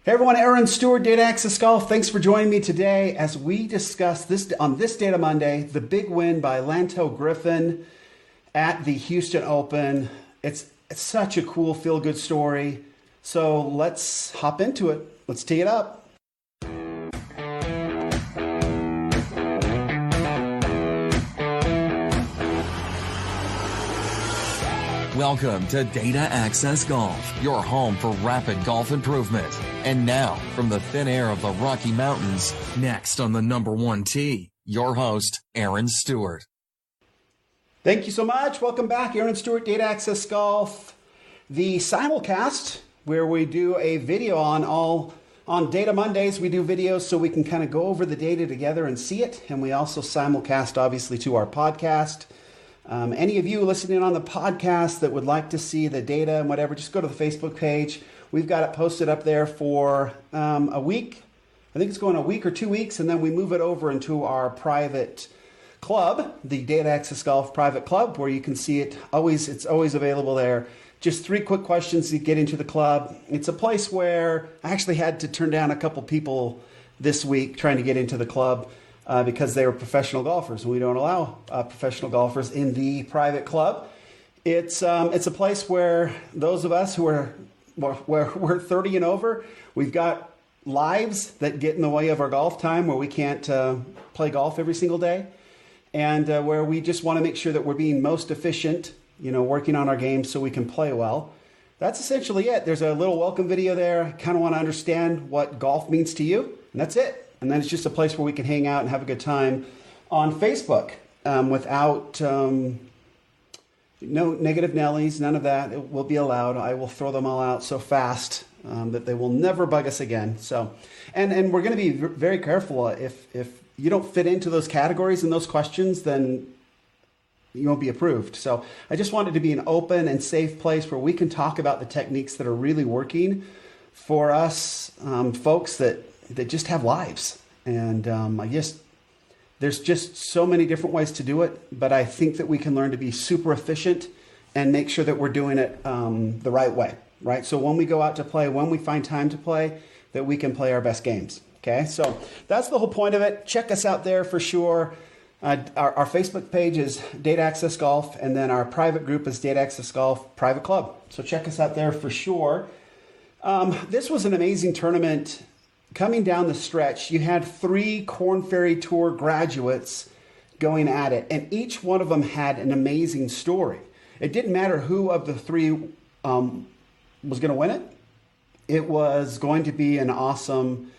Hey everyone, Aaron Stewart, Data Access Golf. Thanks for joining me today as we discuss this on this Data Monday, the big win by Lanto Griffin at the Houston Open. It's such a cool feel-good story. So let's hop into it. Let's tee it up. Welcome to Data Access Golf, your home for rapid golf improvement. And now, from the thin air of the Rocky Mountains, next on the number one tee, your host, Aaron Stewart. Thank you so much. Welcome back, Aaron Stewart, Data Access Golf. The simulcast, where we do a video on Data Mondays, we do videos so we can kind of go over the data together and see it. And we also simulcast, obviously, to our podcast. Any of you listening on the podcast that would like to see the data and whatever, just go to the Facebook page. We've got it posted up there for a week. I think it's going a week or 2 weeks, and then we move it over into our private club, the Data Access Golf Private Club, where you can see it. It's always available there. Just 3 quick questions to get into the club. It's a place where I actually had to turn down a couple people this week trying to get into the club. Because they were professional golfers. We don't allow professional golfers in the private club. It's a place where those of us who are we're 30 and over, we've got lives that get in the way of our golf time, where we can't play golf every single day, and where we just want to make sure that we're being most efficient, working on our game so we can play well. That's essentially it. There's a little welcome video there. I kind of want to understand what golf means to you, and that's it. And then it's just a place where we can hang out and have a good time on Facebook without no negative Nellies, none of that. It will be allowed. I will throw them all out so fast that they will never bug us again. So, and we're going to be very careful. If you don't fit into those categories and those questions, then you won't be approved. So I just want it to be an open and safe place where we can talk about the techniques that are really working for us folks that just have lives. And I guess there's just so many different ways to do it, but I think that we can learn to be super efficient and make sure that we're doing it the right way, right? So when we go out to play, when we find time to play, that we can play our best games, okay? So that's the whole point of it. Check us out there for sure. Our Facebook page is Data Access Golf, and then our private group is Data Access Golf Private Club. So check us out there for sure. This was an amazing tournament. Coming down the stretch, you had 3 Korn Ferry Tour graduates going at it, and each one of them had an amazing story. It didn't matter who of the 3 was going to win it. It was going to be awesome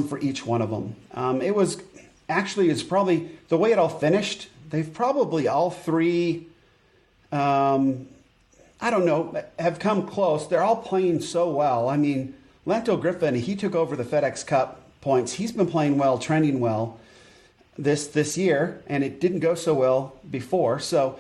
for each one of them. It's probably the way it all finished. They've probably all 3, have come close. They're all playing so well. I mean, Lanto Griffin, he took over the FedEx Cup points. He's been playing well, trending well this year, and it didn't go so well before. So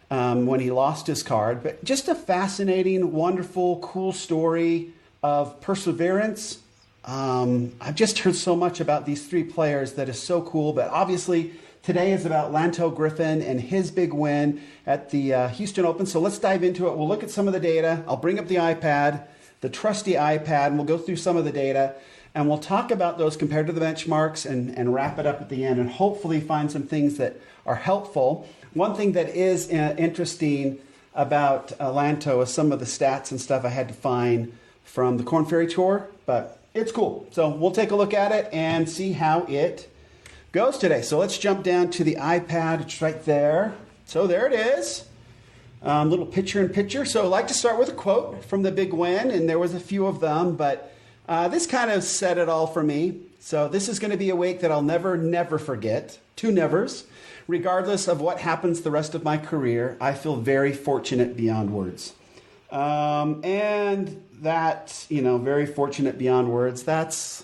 when he lost his card, but just a fascinating, wonderful, cool story of perseverance. I've just heard so much about these 3 players that is so cool. But obviously, today is about Lanto Griffin and his big win at the Houston Open. So let's dive into it. We'll look at some of the data. I'll bring up the trusty iPad, and we'll go through some of the data, and we'll talk about those compared to the benchmarks and wrap it up at the end, and hopefully find some things that are helpful. One thing that is interesting about Lanto is some of the stats and stuff I had to find from the Korn Ferry Tour, but it's cool. So we'll take a look at it and see how it goes today. So let's jump down to the iPad. It's right there. So there it is. Little picture-in-picture. So I'd like to start with a quote from the big win, and there was a few of them, but this kind of said it all for me. So this is going to be a week that I'll never forget. 2 nevers. Regardless of what happens the rest of my career, I feel very fortunate beyond words. And that, very fortunate beyond words, that's,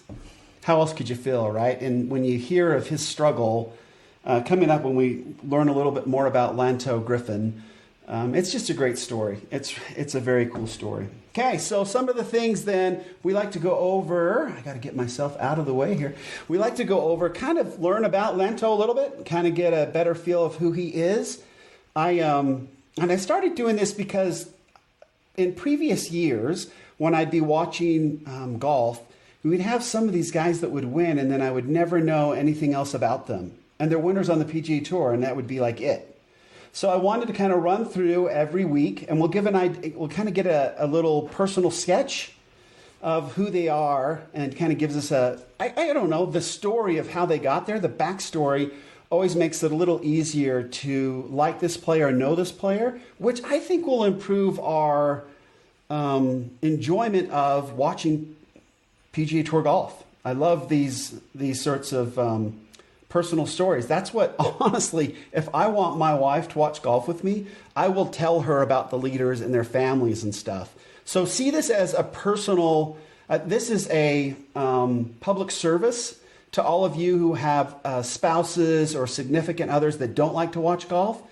how else could you feel, right? And when you hear of his struggle coming up, when we learn a little bit more about Lanto Griffin, it's just a great story. It's a very cool story. Okay, so some of the things then we like to go over. I got to get myself out of the way here. We like to go over, kind of learn about Lanto a little bit, kind of get a better feel of who he is. I started doing this because in previous years, when I'd be watching golf, we'd have some of these guys that would win, and then I would never know anything else about them. And they're winners on the PGA Tour, and that would be like it. So I wanted to kind of run through every week, and we'll kind of get a little personal sketch of who they are, and kind of gives us I don't know, the story of how they got there. The backstory always makes it a little easier to like this player and know this player, which I think will improve our enjoyment of watching PGA Tour golf. I love these sorts of personal stories. That's what, honestly, if I want my wife to watch golf with me, I will tell her about the leaders and their families and stuff. So see this as a personal, this is a public service to all of you who have spouses or significant others that don't like to watch golf.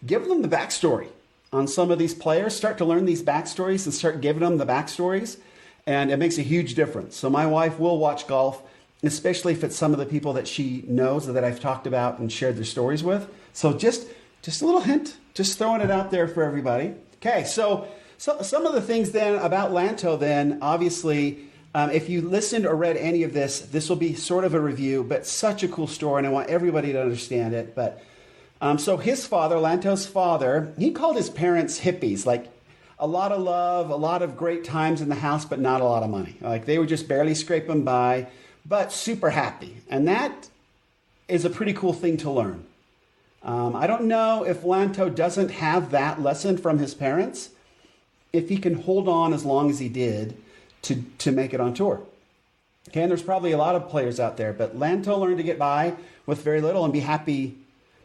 Give them the backstory on some of these players. Start to learn these backstories and start giving them the backstories. And it makes a huge difference. So my wife will watch golf, especially if it's some of the people that she knows that I've talked about and shared their stories with. So just a little hint, just throwing it out there for everybody. Okay, so some of the things then about Lanto then, obviously, if you listened or read any of this, this will be sort of a review, but such a cool story, and I want everybody to understand it. But so his father, Lanto's father, he called his parents hippies, like a lot of love, a lot of great times in the house, but not a lot of money. Like they were just barely scraping by, but super happy. And that is a pretty cool thing to learn. I don't know if Lanto doesn't have that lesson from his parents, if he can hold on as long as he did to make it on tour. Okay, and there's probably a lot of players out there, but Lanto learned to get by with very little and be happy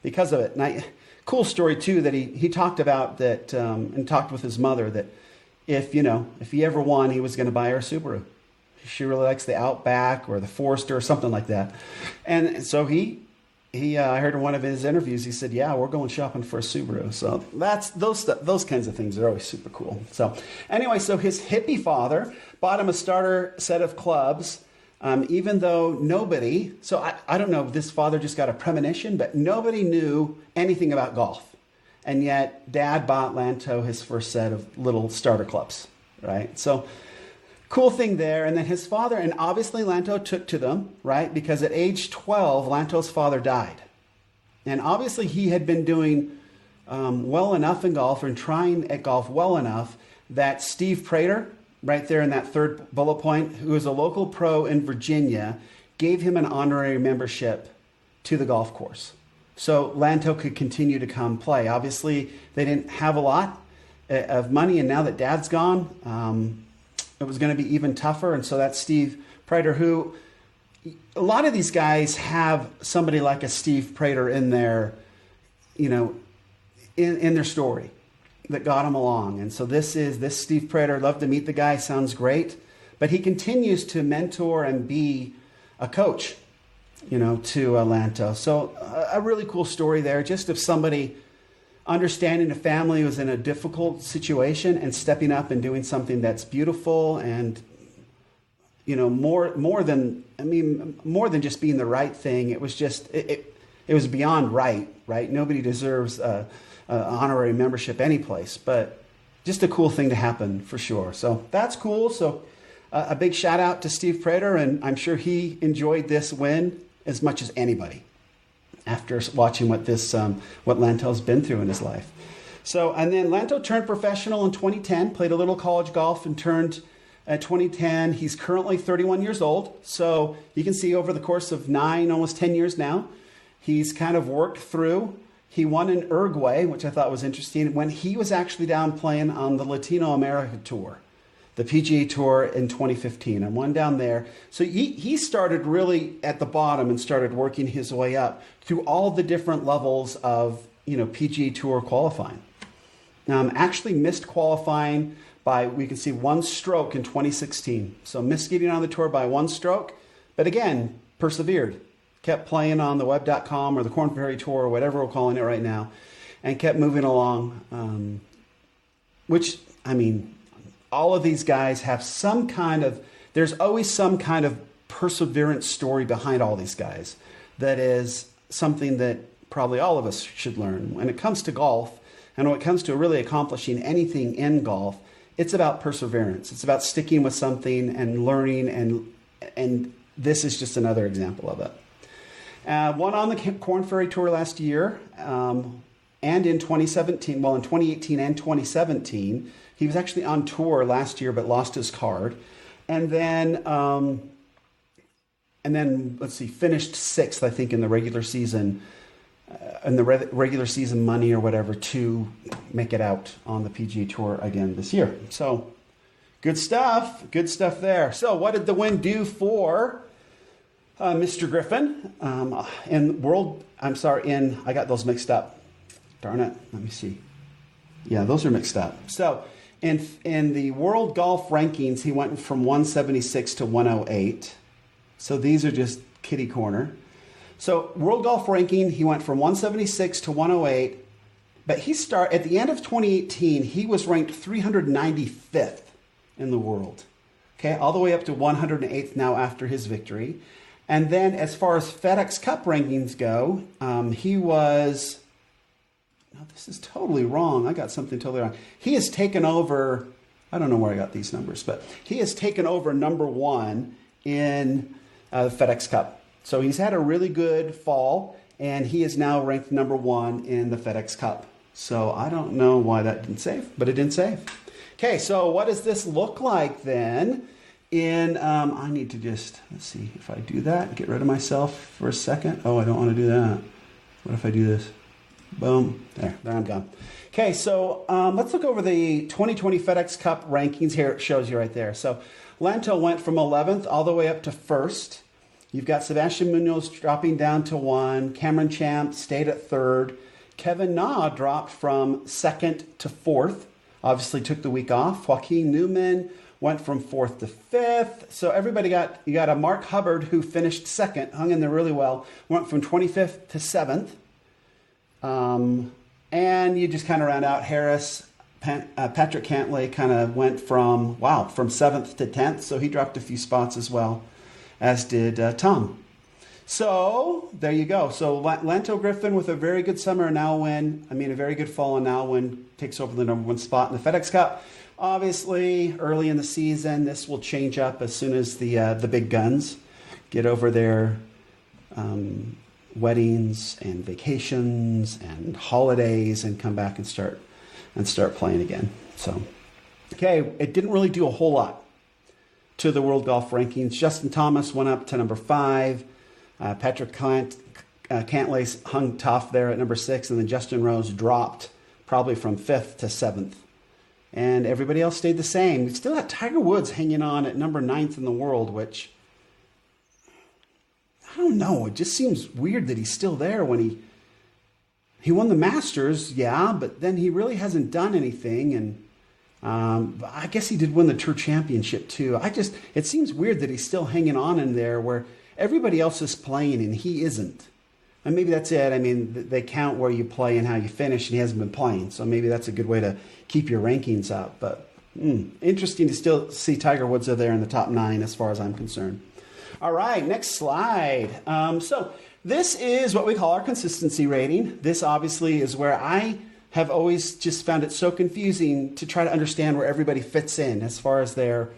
because of it. And cool story too that he talked about that and talked with his mother that if he ever won, he was going to buy her a Subaru. She really likes the Outback or the Forester or something like that. And so I heard in one of his interviews, he said, yeah, we're going shopping for a Subaru. So that's those kinds of things are always super cool. So anyway, so his hippie father bought him a starter set of clubs, even though nobody, so I don't know if this father just got a premonition, but nobody knew anything about golf. And yet Dad bought Lanto his first set of little starter clubs, right? So cool thing there. And then his father, and obviously Lanto took to them, right? Because at age 12, Lanto's father died. And obviously he had been doing well enough in golf and trying at golf well enough that Steve Prater, right there in that third bullet point, who is a local pro in Virginia, gave him an honorary membership to the golf course. So Lanto could continue to come play. Obviously, they didn't have a lot of money, and now that Dad's gone, it was going to be even tougher. And so that's Steve Prater, who a lot of these guys have somebody like a Steve Prater in their, in their story that got him along. And so this Steve Prater. Love to meet the guy. Sounds great. But he continues to mentor and be a coach, to Lanto. So a really cool story there, just of somebody understanding a family who was in a difficult situation and stepping up and doing something that's beautiful and, more than just being the right thing. It was just, it was beyond right? Nobody deserves an honorary membership anyplace, but just a cool thing to happen for sure. So that's cool. So a big shout out to Steve Prater, and I'm sure he enjoyed this win as much as anybody after watching what Lanto's been through in his life. So, and then Lanto turned professional in 2010, played a little college golf and turned at 2010. He's currently 31 years old. So you can see over the course of 9, almost 10 years now, he's kind of worked through. He won in Uruguay, which I thought was interesting, when he was actually down playing on the Latino America Tour, the PGA Tour in 2015, and won down there. So he started really at the bottom and started working his way up through all the different levels of PGA Tour qualifying. Actually missed qualifying by, we can see, 1 stroke in 2016. So missed getting on the tour by 1 stroke, but again, persevered. Kept playing on the web.com or the Korn Ferry Tour or whatever we're calling it right now, and kept moving along, all of these guys have there's always some kind of perseverance story behind all these guys. That is something that probably all of us should learn when it comes to golf, and when it comes to really accomplishing anything in golf. It's about perseverance. It's about sticking with something and learning, and this is just another example of it. Won on the Korn Ferry Tour last year, and in 2017, well, in 2018 and 2017, he was actually on tour last year but lost his card. And then let's see, finished 6th, I think, in the regular season, regular season money or whatever, to make it out on the PGA Tour again this year. So good stuff there. So what did the win do for Mr. Griffin? I got those mixed up. Darn it. Let me see. Yeah, those are mixed up. So in the world golf rankings, he went from 176 to 108. So these are just kitty corner. So world golf ranking, he went from 176 to 108. But at the end of 2018, he was ranked 395th in the world. Okay, all the way up to 108th now after his victory. And then as far as FedEx Cup rankings go, he was... No, this is totally wrong. I got something totally wrong. He has taken over... I don't know where I got these numbers, but he has taken over number 1 in the FedEx Cup. So he's had a really good fall, and he is now ranked number 1 in the FedEx Cup. So I don't know why that didn't save, but it didn't save. Okay, so what does this look like then? I need to just, let's see, if I do that, get rid of myself for a second. Oh, I don't want to do that. What if I do this? Boom. There I'm gone. Okay, so let's look over the 2020 FedEx Cup rankings here. It shows you right there. So Lanto went from 11th all the way up to 1st. You've got Sebastian Munoz dropping down to 1. Cameron Champ stayed at 3rd. Kevin Na dropped from 2nd to 4th. Obviously took the week off. Joaquin Newman went from 4th to 5th. So everybody you got a Mark Hubbard who finished 2nd, hung in there really well, went from 25th to 7th. And you just kind of round out Harris. Patrick Cantlay kind of went from 7th to 10th. So he dropped a few spots as well, as did Tom. So there you go. So Lanto Griffin with a very good summer and now a very good fall and now takes over the number 1 spot in the FedEx Cup. Obviously, early in the season, this will change up as soon as the big guns get over their weddings and vacations and holidays and come back and start playing again. So, okay, it didn't really do a whole lot to the world golf rankings. Justin Thomas went up to number 5. Patrick Cantlay hung tough there at number 6, and then Justin Rose dropped probably from 5th to 7th. And everybody else stayed the same. We still got Tiger Woods hanging on at number 9th in the world, which, I don't know. It just seems weird that he's still there when he won the Masters, yeah, but then he really hasn't done anything. And I guess he did win the Tour Championship too. It seems weird that he's still hanging on in there where everybody else is playing and he isn't. And maybe that's it. I mean, they count where you play and how you finish, and he hasn't been playing. So maybe that's a good way to keep your rankings up. But interesting to still see Tiger Woods there in the top 9 as far as I'm concerned. All right, next slide. So this is what we call our consistency rating. This obviously is where I have always just found it so confusing to try to understand where everybody fits in as far as their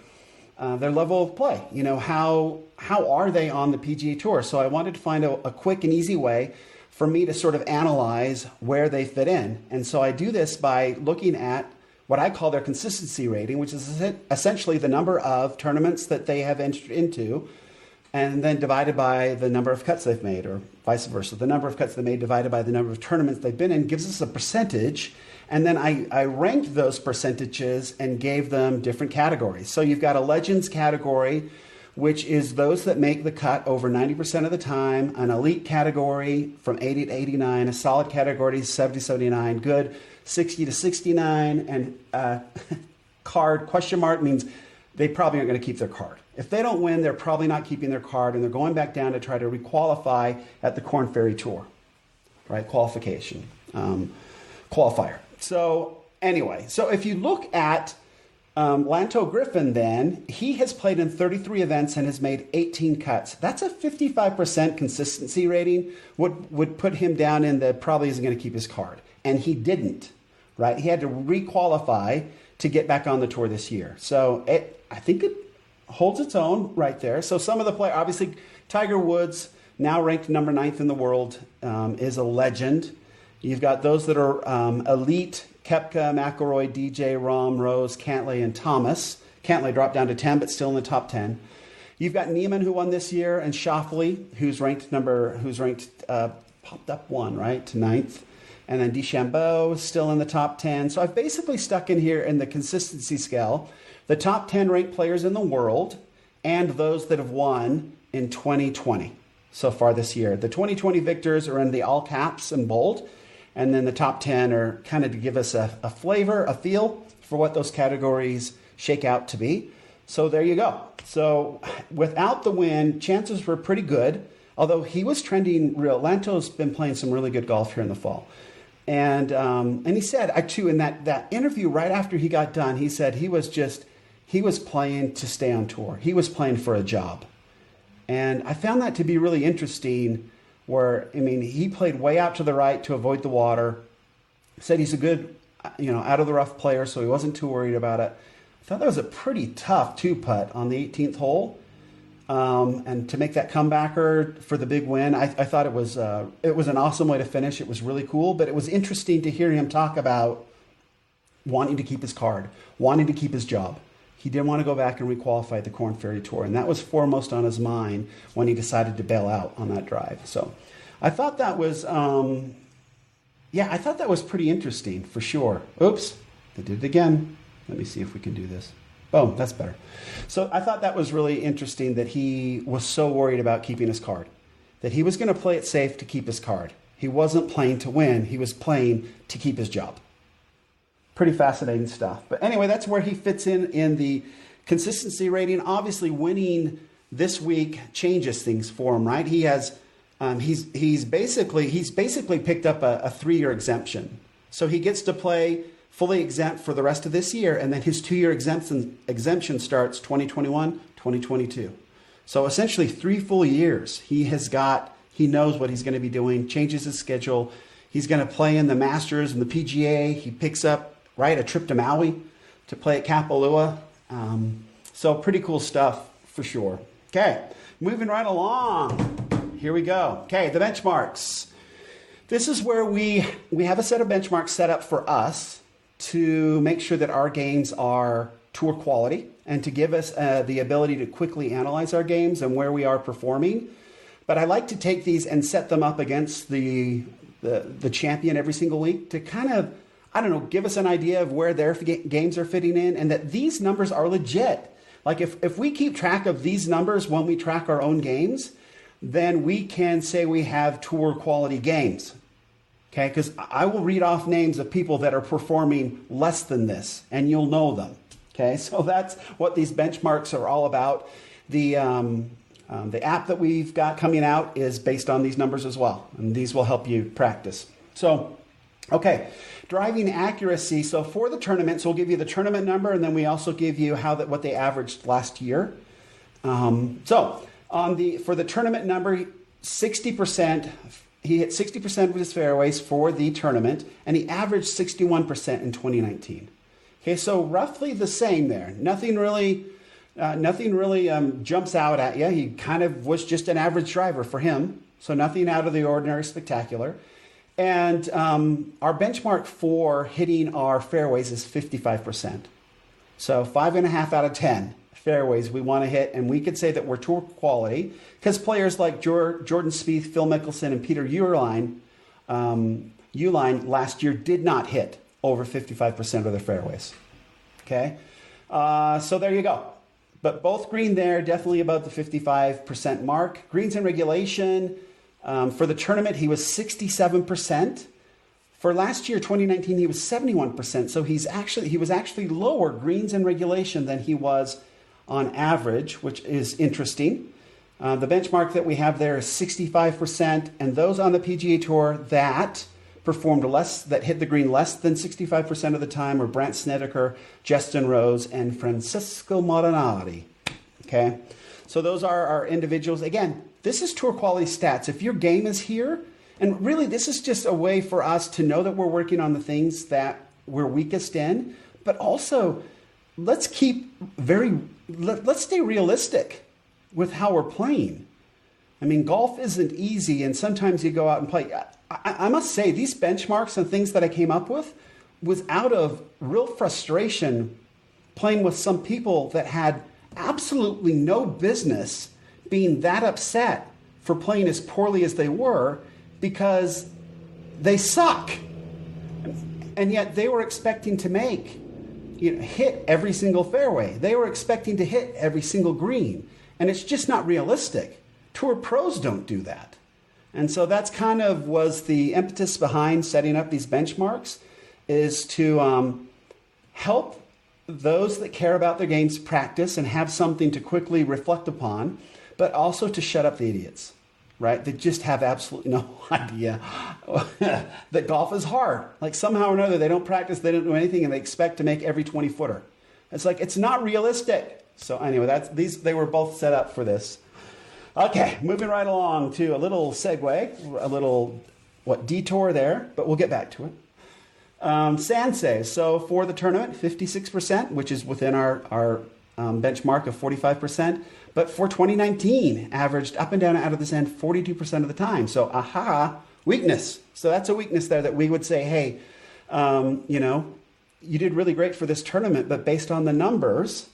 level of play. You know, how are they on the PGA Tour? So I wanted to find a quick and easy way for me to sort of analyze where they fit in. And so I do this by looking at what I call their consistency rating, which is essentially the number of tournaments that they have entered into, and then divided by the number of cuts they've made, or vice versa. The number of cuts they made divided by the number of tournaments they've been in gives us a percentage, and then I ranked those percentages and gave them different categories. So you've got a Legends category, which is those that make the cut over 90% of the time, an Elite category from 80 to 89, a Solid category 70 to 79, Good 60 to 69, and Card question mark means they probably aren't going to keep their card. If they don't win, they're probably not keeping their card, and they're going back down to try to requalify at the Korn Ferry Tour, right? Qualifier. So anyway, so if you look at Lanto Griffin, then he has played in 33 events and has made 18 cuts. That's a 55% consistency rating. Would put him down in the probably isn't going to keep his card, and he didn't, right? He had to requalify to get back on the tour this year. So I think it holds its own right there. So some of the players, obviously Tiger Woods, now ranked number 9th in the world, is a legend. You've got those that are elite: Koepka, McIlroy, DJ, Rahm, Rose, Cantlay, and Thomas. Cantlay dropped down to 10, but still in the top 10. You've got Neiman, who won this year, and Schauffele, who's ranked popped up one, right, to 9th. And then DeChambeau still in the top 10. So I've basically stuck in here in the consistency scale the top 10 ranked players in the world and those that have won in 2020 so far this year. The 2020 victors are in the all caps and bold. And then the top 10 are kind of to give us a flavor, a feel for what those categories shake out to be. So there you go. So without the win, chances were pretty good, although he was trending real. Lanto's been playing some really good golf here in the fall. And he said, too, in that interview right after he got done, he said he was playing to stay on tour. He was playing for a job. And I found that to be really interesting, where, I mean, he played way out to the right to avoid the water. Said he's a good, out of the rough player, so he wasn't too worried about it. I thought that was a pretty tough 2-putt on the 18th hole. And to make that comebacker for the big win, I thought it was an awesome way to finish. It was really cool, but it was interesting to hear him talk about wanting to keep his card, wanting to keep his job. He didn't want to go back and requalify the Korn Ferry Tour, and that was foremost on his mind when he decided to bail out on that drive. So I thought that was, I thought that was pretty interesting for sure. Oops, I did it again. Let me see if we can do this. Boom, that's better. So I thought that was really interesting that he was so worried about keeping his card, that he was going to play it safe to keep his card. He wasn't playing to win. He was playing to keep his job. Pretty fascinating stuff. But anyway, that's where he fits in the consistency rating. Obviously, winning this week changes things for him, right? He has, he's basically picked up a 3-year exemption. So he gets to play fully exempt for the rest of this year, and then his 2-year exemption starts 2021, 2022. So essentially 3 full years. He knows what he's going to be doing, changes his schedule. He's going to play in the Masters and the PGA. He picks up, a trip to Maui to play at Kapalua. So pretty cool stuff for sure. Okay, moving right along. Here we go. Okay, the benchmarks. This is where we have a set of benchmarks set up for us to make sure that our games are tour quality and to give us the ability to quickly analyze our games and where we are performing. But I like to take these and set them up against the champion every single week to kind of, give us an idea of where their games are fitting in, and that these numbers are legit. Like if we keep track of these numbers when we track our own games, then we can say we have tour quality games. Okay, because I will read off names of people that are performing less than this, and you'll know them. Okay, so that's what these benchmarks are all about. The app that we've got coming out is based on these numbers as well, and these will help you practice. So, okay, driving accuracy. So for the tournament, so we'll give you the tournament number, and then we also give you what they averaged last year. For the tournament number, 60%. He hit 60% of his fairways for the tournament, and he averaged 61% in 2019. Okay, so roughly the same there. Nothing really jumps out at you. He kind of was just an average driver for him, so nothing out of the ordinary spectacular. And our benchmark for hitting our fairways is 55%. So 5.5 out of 10 fairways we want to hit, and we could say that we're tour quality because players like Jordan Spieth, Phil Mickelson, and Peter Uihlein last year did not hit over 55% of their fairways. Okay, so there you go. But both green there, definitely above the 55% mark. Greens in regulation, for the tournament, he was 67%. For last year, 2019, he was 71%. So he was actually lower greens in regulation than he was on average, which is interesting. The benchmark that we have there is 65%, and those on the PGA Tour that performed less, that hit the green less than 65% of the time, were Brandt Snedeker, Justin Rose, and Francesco Molinari. Okay, so those are our individuals. Again, this is tour quality stats. If your game is here, and really this is just a way for us to know that we're working on the things that we're weakest in, but also let's stay realistic with how we're playing. I mean, golf isn't easy, and sometimes you go out and play. I must say, these benchmarks and things that I came up with was out of real frustration playing with some people that had absolutely no business being that upset for playing as poorly as they were because they suck. And yet they were expecting to hit every single fairway. They were expecting to hit every single green. And it's just not realistic. Tour pros don't do that. And so that's kind of was the impetus behind setting up these benchmarks, is to help those that care about their games practice and have something to quickly reflect upon, but also to shut up the idiots, right? That just have absolutely no idea that golf is hard. Like somehow or another, they don't practice, they don't do anything, and they expect to make every 20-footer. It's like, it's not realistic. So anyway, they were both set up for this. Okay, moving right along to a little segue, a little detour there, but we'll get back to it. Sand saves. So for the tournament, 56%, which is within our benchmark of 45%. But for 2019, averaged up and down out of the sand 42% of the time. So, weakness. So that's a weakness there that we would say, hey, you did really great for this tournament, but based on the numbers,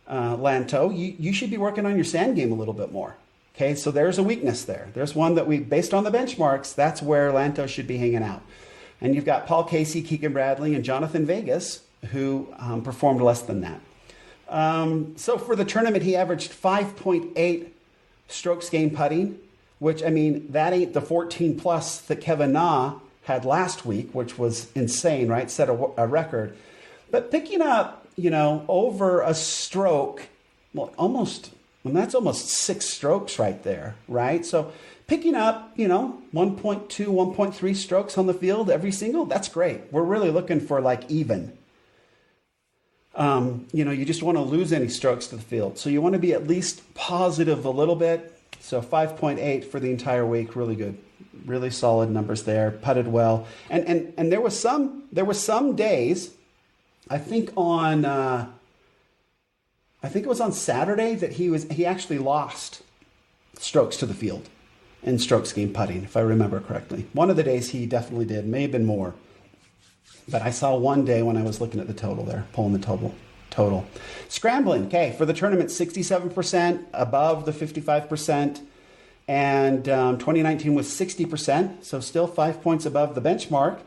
Lanto, you should be working on your sand game a little bit more. Okay, so there's a weakness there. There's one that based on the benchmarks, that's where Lanto should be hanging out. And you've got Paul Casey, Keegan Bradley, and Jonathan Vegas, who performed less than that. So for the tournament, he averaged 5.8 strokes gained putting, which, I mean, that ain't the 14 plus that Kevin Na had last week, which was insane, right? Set a record. But picking up, over a stroke, that's almost 6 strokes right there, right? So picking up, 1.2, 1.3 strokes on the field every single, that's great. We're really looking for even. You just want to lose any strokes to the field. So you want to be at least positive a little bit. So 5.8 for the entire week, really good. Really solid numbers there, putted well. And there was some days, I think it was on Saturday that he actually lost strokes to the field in strokes gained putting, if I remember correctly. One of the days he definitely did, may have been more. But I saw one day when I was looking at the total there, pulling the total. Scrambling, okay, for the tournament, 67%, above the 55%. And 2019 was 60%, so still 5 points above the benchmark.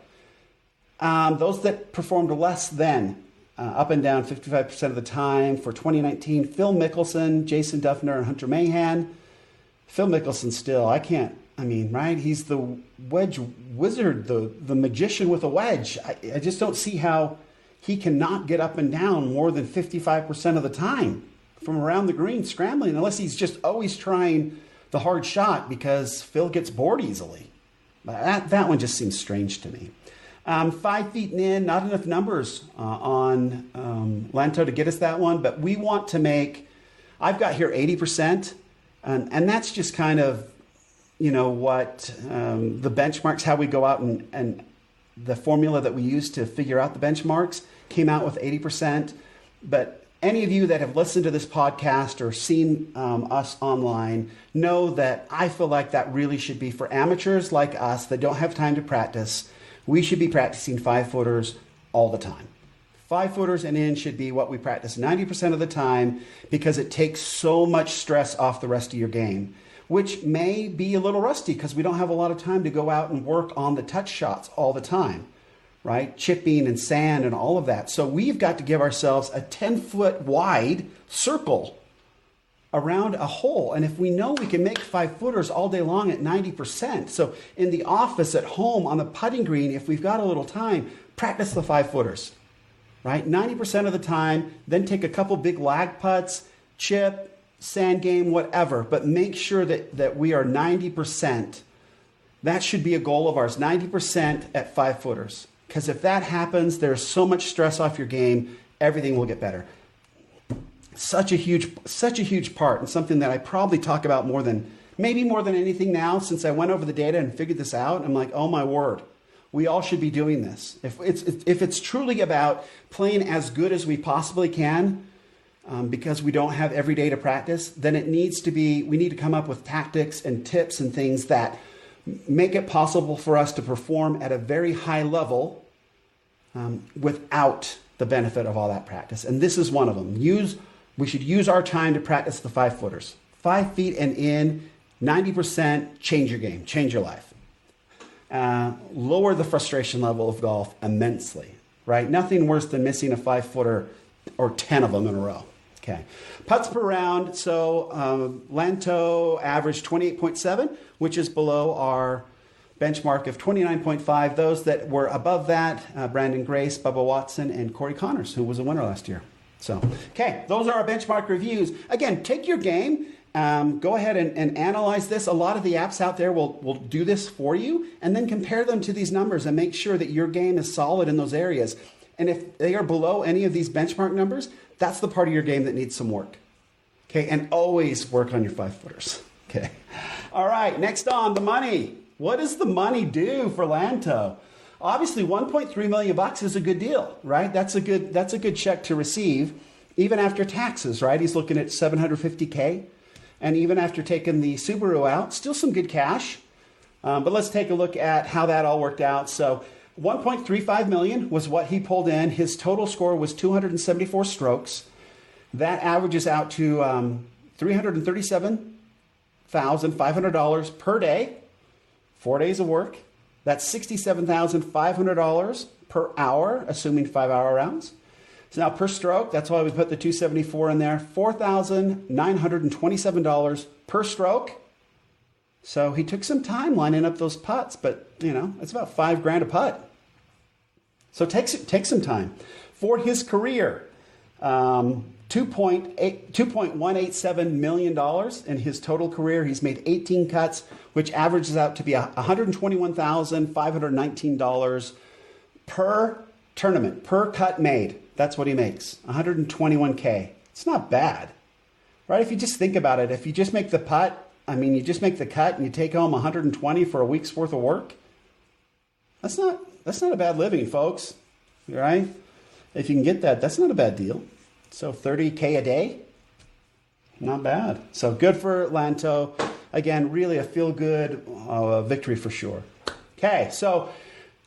Those that performed less than, up and down 55% of the time. For 2019, Phil Mickelson, Jason Duffner, and Hunter Mahan. Phil Mickelson still, right? He's the wedge wizard, the magician with a wedge. I just don't see how he cannot get up and down more than 55% of the time from around the green scrambling, unless he's just always trying the hard shot because Phil gets bored easily. But that one just seems strange to me. 5 feet and in, not enough numbers on Lanto to get us that one, but we want to make, I've got here 80%, and that's just kind of, what the benchmarks, how we go out and the formula that we use to figure out the benchmarks came out with 80%. But any of you that have listened to this podcast or seen us online know that I feel like that really should be for amateurs like us that don't have time to practice. We should be practicing 5-footers all the time. 5-footers and in should be what we practice 90% of the time because it takes so much stress off the rest of your game, which may be a little rusty because we don't have a lot of time to go out and work on the touch shots all the time, right? Chipping and sand and all of that. So we've got to give ourselves a 10-foot wide circle around a hole. And if we know we can make 5-footers all day long at 90%, so in the office, at home, on the putting green, if we've got a little time, practice the 5-footers, right? 90% of the time, then take a couple big lag putts, chip, sand game, whatever, but make sure that we are 90%. That should be a goal of ours, 90% at 5-footers. Because if that happens, there's so much stress off your game, everything will get better. Such a huge part, and something that I probably talk about more than anything now, since I went over the data and figured this out. I'm like, oh my word, We all should be doing this. If it's truly about playing as good as we possibly can, because we don't have every day to practice, then we need to come up with tactics and tips and things that make it possible for us to perform at a very high level without the benefit of all that practice. And this is one of them. We should use our time to practice the 5-footers. 5 feet and in, 90%, change your game, change your life. Lower the frustration level of golf immensely, right? Nothing worse than missing a 5-footer or 10 of them in a row. Okay. Putts per round. So Lanto averaged 28.7, which is below our benchmark of 29.5. Those that were above that, Brandon Grace, Bubba Watson, and Corey Connors, who was a winner last year. So, okay, those are our benchmark reviews. Again, take your game. Go ahead and analyze this. A lot of the apps out there will do this for you, and then compare them to these numbers and make sure that your game is solid in those areas. And if they are below any of these benchmark numbers, that's the part of your game that needs some work. Okay, and always work on your 5-footers. Okay. All right, next on the money. What does the money do for Lanto? Obviously, $1.3 million is a good deal, right? That's a good check to receive, even after taxes, right? He's looking at $750K. And even after taking the Subaru out, still some good cash. But let's take a look at how that all worked out. So 1.35 million was what he pulled in. His total score was 274 strokes. That averages out to $337,500 per day, 4 days of work. That's $67,500 per hour, assuming 5-hour rounds. So now per stroke, that's why we put the 274 in there, $4,927 per stroke. So he took some time lining up those putts, but it's about $5,000 a putt. So take some time. For his career, $2.187 million in his total career. He's made 18 cuts, which averages out to be $121,519 per tournament, per cut made. That's what he makes, $121K. It's not bad, right? If you just think about it, if you just make the putt, you just make the cut and you take home 120 for a week's worth of work. That's not a bad living, folks, right? If you can get that, that's not a bad deal. So $30K a day, not bad. So good for Lanto. Again, really a feel-good victory for sure. Okay, so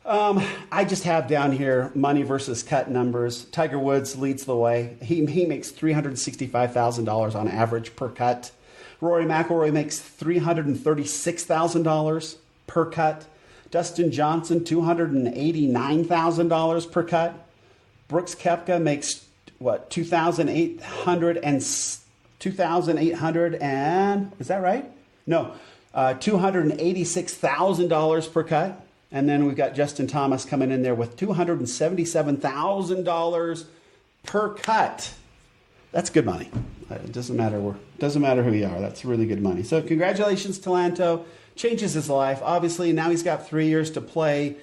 I just have down here money versus cut numbers. Tiger Woods leads the way. He makes $365,000 on average per cut. Rory McIlroy makes $336,000 per cut. Dustin Johnson, $289,000 per cut. Brooks Koepka makes $286,000 per cut. And then we've got Justin Thomas coming in there with $277,000 per cut. That's good money. It doesn't matter who you are. That's really good money. So congratulations to Lanto. Changes his life. Obviously, now he's got 3 years to play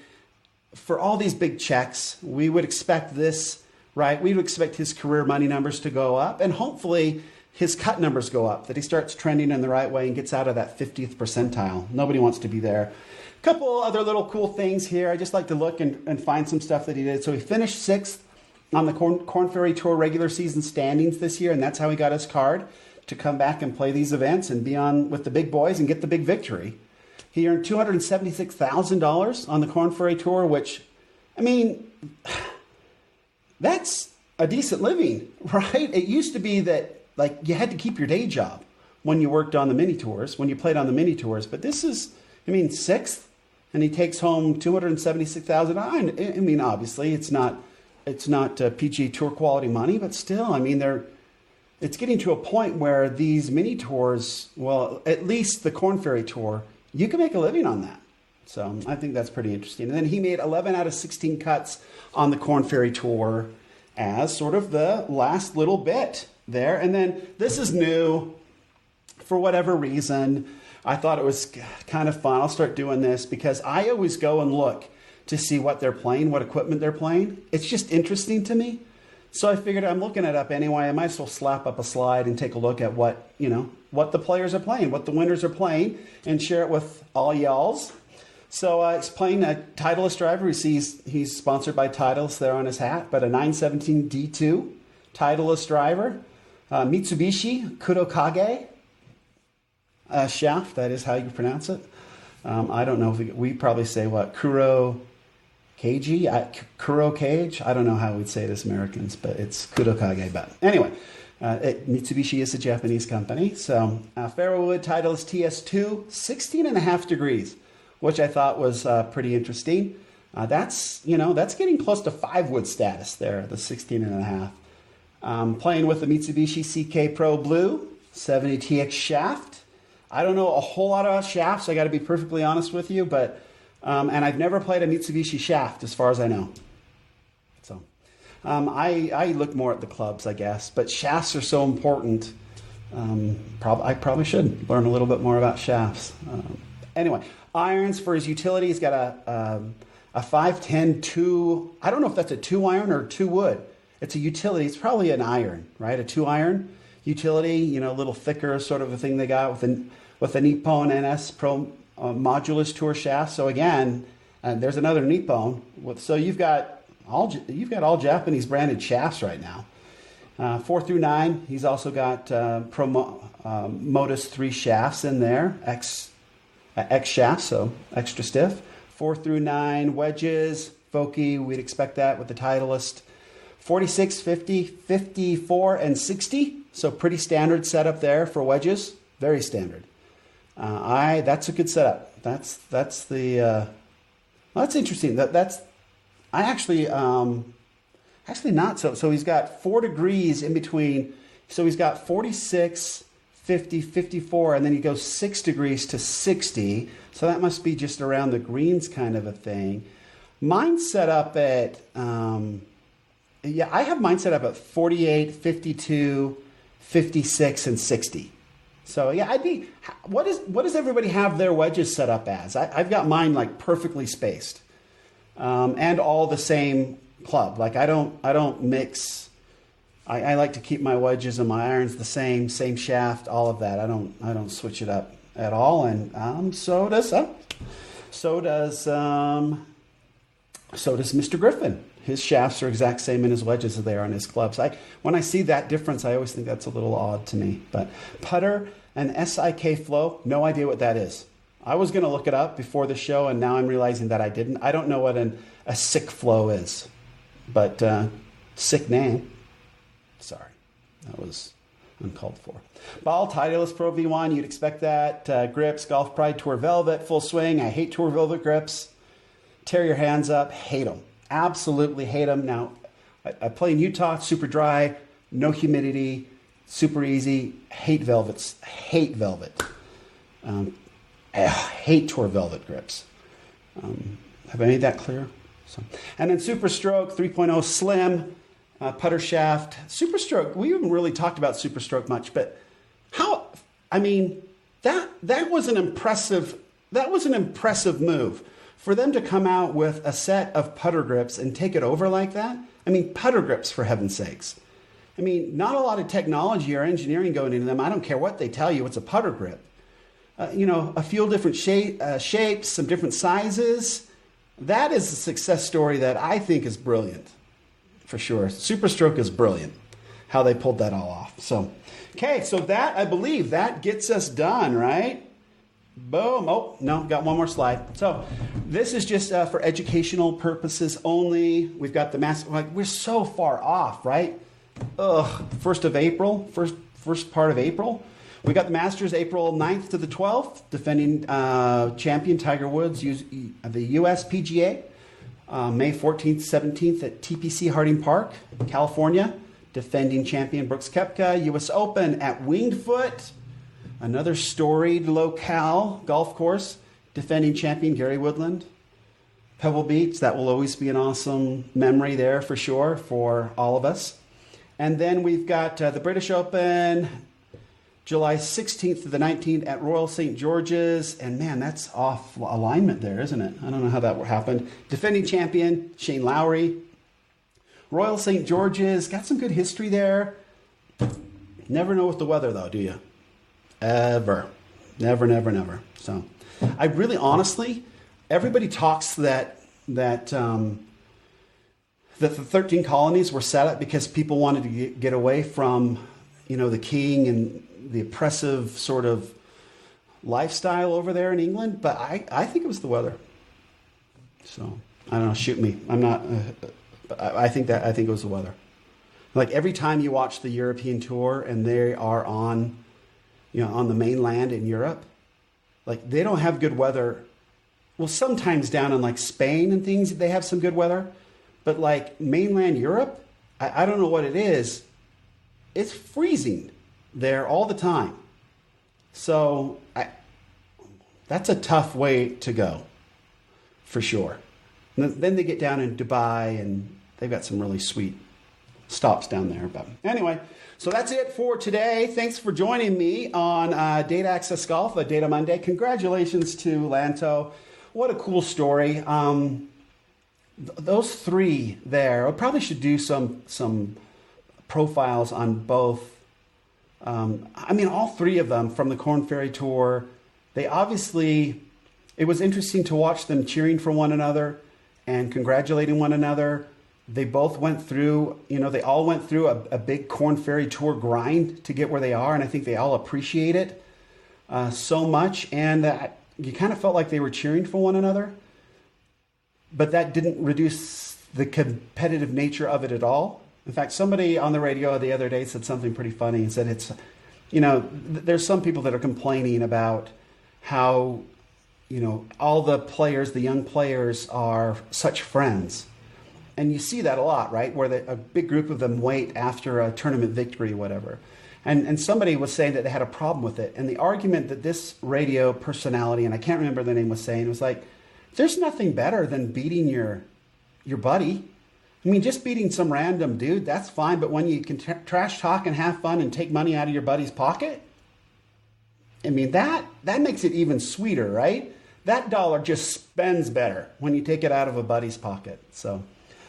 for all these big checks. We would expect this, right? We would expect his career money numbers to go up, and hopefully his cut numbers go up, that he starts trending in the right way and gets out of that 50th percentile. Nobody wants to be there. A couple other little cool things here. I just like to look and find some stuff that he did. So he finished 6th on the Korn Ferry Tour regular season standings this year, and that's how he got his card to come back and play these events and be on with the big boys and get the big victory. He earned $276,000 on the Korn Ferry Tour, which, that's a decent living, right? It used to be that you had to keep your day job when you worked on the mini tours, when you played on the mini tours. But this is, 6th, and he takes home $276,000. Obviously, it's not PGA Tour quality money, but still, it's getting to a point where these mini tours, well, at least the Korn Ferry Tour, you can make a living on that. So I think that's pretty interesting. And then he made 11 out of 16 cuts on the Korn Ferry Tour as sort of the last little bit there. And then this is new for whatever reason. I thought it was kind of fun. I'll start doing this because I always go and look to see what they're playing, what equipment they're playing. It's just interesting to me. So I figured I'm looking it up anyway. I might as well slap up a slide and take a look at what the players are playing, what the winners are playing, and share it with all y'alls. So he's playing a Titleist driver. He's sponsored by Titleist there on his hat, but a 917 D2 Titleist driver. Mitsubishi Kurokage shaft, that is how you pronounce it. I don't know if we probably say what? Kuro Cage? I don't know how we'd say it as Americans, but it's Kurokage. But anyway, Mitsubishi is a Japanese company. So Ferrowood Titleist TS2, 16.5 degrees, which I thought was pretty interesting. That's getting close to 5-wood status there, the 16.5. Playing with the Mitsubishi CK Pro Blue 70TX shaft. I don't know a whole lot about shafts, I got to be perfectly honest with you, but and I've never played a Mitsubishi shaft as far as I know. So I look more at the clubs, I guess, but shafts are so important. I probably should learn a little bit more about shafts. Anyway, irons for his utility. He's got a 510 2. I don't know if that's a 2-iron or 2-wood. It's a utility. It's probably an iron, right? A 2-iron utility. A little thicker sort of a thing they got with the Nippon NS Pro Modulus Tour shaft. So again, there's another Nippon. So you've got all Japanese branded shafts right now. 4 through 9. He's also got Modus 3 shafts in there. X shafts, so extra stiff. 4 through 9 wedges, Foki, we'd expect that with the Titleist. 46, 50, 54, and 60. So pretty standard setup there for wedges. Very standard. That's a good setup. That's interesting. That's not so. So he's got 4 degrees in between. So he's got 46, 50, 54, and then he goes 6 degrees to 60. So that must be just around the greens kind of a thing. Mine's set up at, I have mine set up at 48, 52, 56, and 60. So yeah, what does everybody have their wedges set up as? I've got mine like perfectly spaced, and all the same club. Like I don't mix. I like to keep my wedges and my irons the same shaft, all of that. I don't switch it up at all. And so does Mr. Griffin. His shafts are exact same in his wedges as they are on his clubs. When I see that difference, I always think that's a little odd to me. But putter and SIK flow, no idea what that is. I was going to look it up before the show, and now I'm realizing that I didn't. I don't know what a sick flow is, but sick name. Sorry, that was uncalled for. Ball, Titleist Pro V1, you'd expect that. Grips, Golf Pride Tour Velvet, full swing. I hate Tour Velvet grips. Tear your hands up, hate them. Absolutely hate them. Now, I play in Utah, super dry, no humidity, super easy. Hate velvets. Hate velvet. I hate Tour Velvet grips. Have I made that clear? And then Super Stroke 3.0 Slim putter shaft. Super Stroke. We haven't really talked about Super Stroke much, but that was an impressive. That was an impressive move. For them to come out with a set of putter grips and take it over like that, putter grips, for heaven's sakes. Not a lot of technology or engineering going into them. I don't care what they tell you, it's a putter grip. A few different shapes, some different sizes. That is a success story that I think is brilliant, for sure. Super Stroke is brilliant, how they pulled that all off. So that, I believe, that gets us done, right? Boom. Oh, no, got one more slide. So this is just for educational purposes only. We've got the mass. We're so far off, right? 1st of April, first part of April. We got the Masters April 9th to the 12th. Defending champion Tiger Woods, the U.S. PGA. May 14th, 17th at TPC Harding Park, California. Defending champion Brooks Koepka. U.S. Open at Winged Foot. Another storied locale golf course, defending champion Gary Woodland. Pebble Beach, that will always be an awesome memory there for sure for all of us. And then we've got the British Open, July 16th to the 19th at Royal St. George's. And man, that's off alignment there, isn't it? I don't know how that happened. Defending champion Shane Lowry. Royal St. George's, got some good history there. Never know with the weather though, do you? Ever. Never. So I really honestly, everybody talks that the 13 colonies were set up because people wanted to get away from, the king and the oppressive sort of lifestyle over there in England. But I think it was the weather. So I don't know. Shoot me. I'm not. I think it was the weather. Like every time you watch the European tour and they are on the mainland in Europe, like they don't have good weather. Well, sometimes down in like Spain and things, they have some good weather. But like mainland Europe, I don't know what it is. It's freezing there all the time. So that's a tough way to go, for sure. And then they get down in Dubai and they've got some really sweet stops down there. But anyway, so that's it for today. Thanks for joining me on Data Access Golf, a Data Monday. Congratulations to Lanto. What a cool story. Those three there, I probably should do some profiles on both. All three of them from the Korn Ferry Tour. They obviously, it was interesting to watch them cheering for one another and congratulating one another. They both went through, they all went through a big Korn Ferry Tour grind to get where they are. And I think they all appreciate it so much. And you kind of felt like they were cheering for one another. But that didn't reduce the competitive nature of it at all. In fact, somebody on the radio the other day said something pretty funny and said there's some people that are complaining about how, all the players, the young players are such friends. And you see that a lot, right? Where a big group of them wait after a tournament victory or whatever. And somebody was saying that they had a problem with it. And the argument that this radio personality, and I can't remember the name, was saying was like, there's nothing better than beating your buddy. I mean, just beating some random dude, that's fine. But when you can trash talk and have fun and take money out of your buddy's pocket, I mean, that makes it even sweeter, right? That dollar just spends better when you take it out of a buddy's pocket. So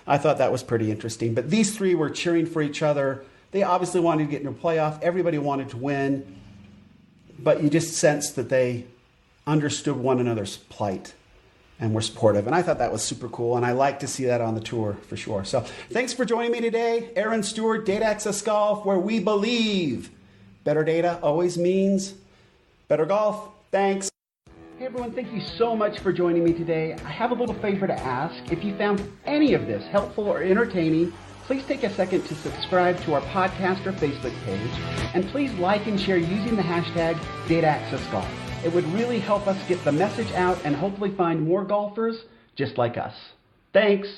I thought that was pretty interesting. But these three were cheering for each other. They obviously wanted to get into a playoff. Everybody wanted to win. But you just sensed that they understood one another's plight and were supportive. And I thought that was super cool. And I like to see that on the tour for sure. So thanks for joining me today. Aaron Stewart, Data Access Golf, where we believe better data always means better golf. Thanks. Hey everyone, thank you so much for joining me today. I have a little favor to ask. If you found any of this helpful or entertaining, please take a second to subscribe to our podcast or Facebook page. And please like and share using the hashtag DataAccessGolf. It would really help us get the message out and hopefully find more golfers just like us. Thanks.